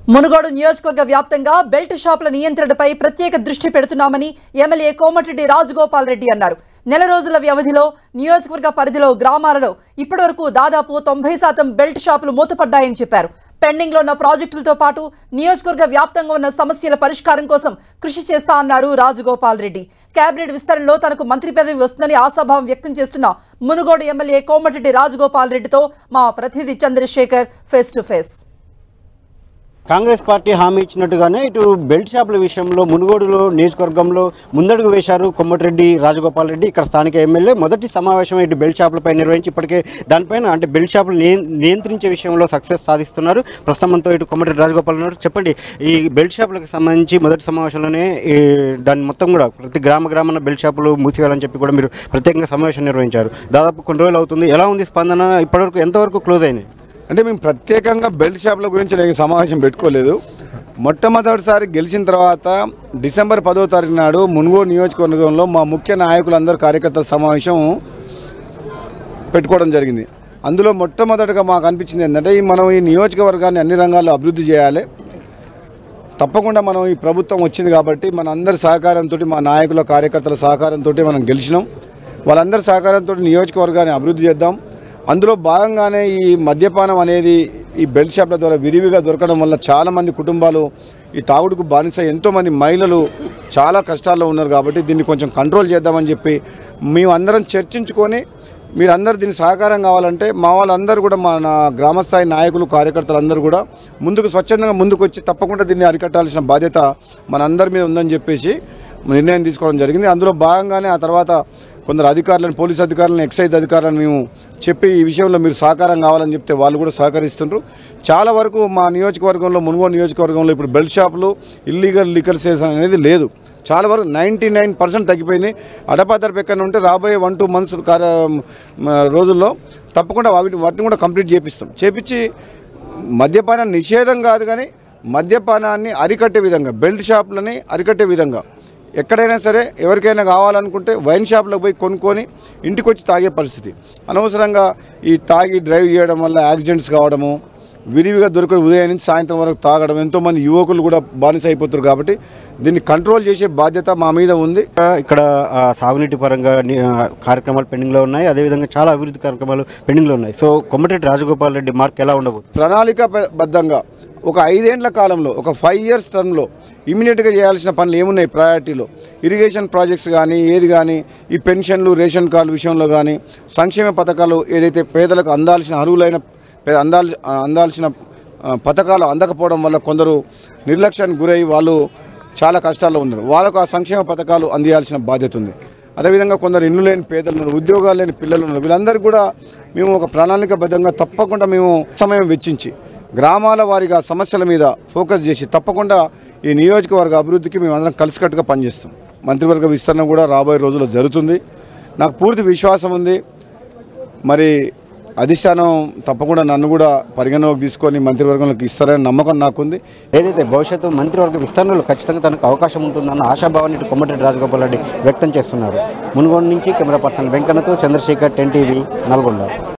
మునుగోడు నియోజకవర్గ వ్యాప్తంగా బెల్ట్ షాపుల నియంత్రణపై ప్రత్యేక దృష్టి పెడుతున్నామని ఎమ్మెల్యే కోమటిరెడ్డి రాజగోపాల్ రెడ్డి అన్నారు. నెల రోజుల వ్యవధిలో నియోజకవర్గ పరిధిలో గ్రామాలలో ఇప్పటివరకు దాదాపు 90% బెల్ట్ షాపులు మూతపడ్డాయని చెప్పారు. పెండింగ్ లో ఉన్న ప్రాజెక్టులతో పాటు నియోజకవర్గ వ్యాప్తంగా ఉన్న సమస్యల పరిష్కారం కోసం కృషి చేస్తా అన్నారు రాజగోపాల్ రెడ్డి. కేబినెట్ విస్తరణలో తనకు మంత్రి పదవి వస్తుందని ఆశాభావం వ్యక్తం చేస్తున్న మునుగోడు ఎమ్మెల్యే కోమటిరెడ్డి రాజగోపాల్ రెడ్డితో మా ప్రతినిధి Chandrashekar face to face. Congress party హామీ ఇచ్చినట్టుగానే ఇటు బెల్ట్ షాపుల విషయంలో మునుగోడులో నియోజకవర్గంలో ముందడుగు వేశారు కోమటిరెడ్డి రాజగోపాల్ రెడ్డి. ఇక్కడ స్థానిక ఎమ్మెల్యే మొదటి సమావేశం ఇటు బెల్ట్ షాపులపై నిర్వహించి ఇప్పటికే దానిపైన అంటే బెల్ట్ షాపులు నియంత్రించే విషయంలో సక్సెస్ సాధిస్తున్నారు. ప్రస్తుతం మనతో ఇటు కోమటిరెడ్డి రాజగోపాల్ ఉన్నారు. చెప్పండి, ఈ బెల్ట్ షాపులకు సంబంధించి మొదటి సమావేశంలోనే దాన్ని మొత్తం కూడా ప్రతి గ్రామాన బెల్ట్ షాపులు మూసివేయాలని చెప్పి కూడా మీరు ప్రత్యేకంగా సమావేశం నిర్వహించారు. దాదాపు కొన్ని రోజులు అవుతుంది. ఎలా ఉంది స్పందన? ఇప్పటివరకు ఎంతవరకు క్లోజ్ అయినాయి? అంటే మేము ప్రత్యేకంగా బెల్ట్ షాపుల గురించి నేను సమావేశం పెట్టుకోలేదు. మొట్టమొదటిసారి గెలిచిన తర్వాత డిసెంబర్ 10వ తారీఖు నాడు మునుగోడు నియోజకవర్గంలో మా ముఖ్య నాయకులందరూ కార్యకర్తల సమావేశం పెట్టుకోవడం జరిగింది. అందులో మొట్టమొదటిగా మాకు అనిపించింది ఏంటంటే మనం ఈ నియోజకవర్గాన్ని అన్ని రంగాల్లో అభివృద్ధి చేయాలి. తప్పకుండా మనం ఈ ప్రభుత్వం వచ్చింది కాబట్టి మన అందరి సహకారంతో, మా నాయకుల కార్యకర్తల సహకారంతో మనం గెలిచినాం. వాళ్ళందరి సహకారంతో నియోజకవర్గాన్ని అభివృద్ధి చేద్దాం. అందులో భాగంగానే ఈ మద్యపానం అనేది ఈ బెల్ట్ షాప్ల ద్వారా విరివిగా దొరకడం వల్ల చాలామంది కుటుంబాలు ఈ తాగుడుకు బానిస, ఎంతోమంది మహిళలు చాలా కష్టాల్లో ఉన్నారు. కాబట్టి దీన్ని కొంచెం కంట్రోల్ చేద్దామని చెప్పి మేము అందరం చర్చించుకొని మీరందరూ దీనికి సహకారం కావాలంటే మా వాళ్ళందరూ కూడా నా గ్రామస్థాయి నాయకులు కార్యకర్తలు కూడా ముందుకు స్వచ్ఛందంగా ముందుకు వచ్చి తప్పకుండా దీన్ని అరికట్టాల్సిన బాధ్యత మనందరి మీద ఉందని చెప్పేసి నిర్ణయం తీసుకోవడం జరిగింది. అందులో భాగంగానే ఆ తర్వాత కొందరు అధికారులను, పోలీస్ అధికారులను, ఎక్సైజ్ అధికారులను మేము చెప్పి ఈ విషయంలో మీరు సహకారం కావాలని చెప్తే వాళ్ళు కూడా సహకరిస్తున్నారు. చాలా వరకు మా నియోజకవర్గంలో, మునుగోడు నియోజకవర్గంలో ఇప్పుడు బెల్ట్ షాపులు, ఇల్లీగల్ లిక్కర్ సేల్స్ అనేది లేదు. చాలా వరకు 99% తగ్గిపోయింది. అడపాదడప ఎక్కడ ఉంటే రాబోయే 1-2 మంత్స్ రోజుల్లో తప్పకుండా వాటిని కూడా కంప్లీట్ చేపించి మద్యపాన నిషేధం కాదు కానీ మద్యపానాన్ని అరికట్టే విధంగా, బెల్ట్ షాపులని అరికట్టే విధంగా ఎక్కడైనా సరే ఎవరికైనా కావాలనుకుంటే వైన్ షాప్లోకి పోయి కొనుక్కొని ఇంటికి వచ్చి తాగే పరిస్థితి. అనవసరంగా ఈ తాగి డ్రైవ్ చేయడం వల్ల యాక్సిడెంట్స్ కావడము, విరివిగా దొరకడం, ఉదయం నుంచి సాయంత్రం వరకు తాగడం, ఎంతోమంది యువకులు కూడా బానిస అయిపోతారు. కాబట్టి దీన్ని కంట్రోల్ చేసే బాధ్యత మా మీద ఉంది. ఇక్కడ సాగునీటి పరంగా కార్యక్రమాలు పెండింగ్లో ఉన్నాయి. అదేవిధంగా చాలా అభివృద్ధి కార్యక్రమాలు పెండింగ్లో ఉన్నాయి. సో కోమటిరెడ్డి రాజగోపాల్ రెడ్డి మార్క్ ఎలా ఉండబోతుంది? ప్రణాళికాబద్ధంగా ఒక 5 ఏళ్ల కాలంలో, ఒక 5 years టర్మ్లో ఇమీడియట్గా చేయాల్సిన పనులు ఏమున్నాయి ప్రయారిటీలో, ఇరిగేషన్ ప్రాజెక్ట్స్ కానీ ఏది కానీ, ఈ పెన్షన్లు, రేషన్ కార్డు విషయంలో కానీ, సంక్షేమ పథకాలు ఏదైతే పేదలకు అందాల్సిన పథకాలు అందకపోవడం వల్ల కొందరు నిర్లక్ష్యానికి గురై వాళ్ళు చాలా కష్టాల్లో ఉన్నారు. వాళ్ళకు ఆ సంక్షేమ పథకాలు అందియాల్సిన బాధ్యత ఉంది. అదేవిధంగా కొందరు ఇల్లు లేని పేదలు ఉన్నారు, ఉద్యోగాలు లేని పిల్లలు ఉన్నారు. వీళ్ళందరికీ కూడా మేము ఒక ప్రణాళికాబద్ధంగా తప్పకుండా మేము సమయం వెచ్చించి గ్రామాల వారీగా సమస్యల మీద ఫోకస్ చేసి తప్పకుండా ఈ నియోజకవర్గ అభివృద్ధికి మేము అందరం కలిసికట్టుగా పనిచేస్తాం. మంత్రివర్గ విస్తరణ కూడా రాబోయే రోజుల్లో జరుగుతుంది. నాకు పూర్తి విశ్వాసం ఉంది. మరి అధిష్టానం తప్పకుండా నన్ను కూడా పరిగణలోకి తీసుకొని మంత్రివర్గంలోకి ఇస్తారని నమ్మకం నాకుంది. ఏదైతే భవిష్యత్తు మంత్రివర్గ విస్తరణలో ఖచ్చితంగా తనకు అవకాశం ఉంటుందన్న ఆశాభావాన్ని కోమటిరెడ్డి రాజగోపాల్ రెడ్డి వ్యక్తం చేస్తున్నారు. మునుగోడు నుంచి కెమెరా పర్సన్ వెంకన్నతో చంద్రశేఖర్, 10 TV, నల్గొండ.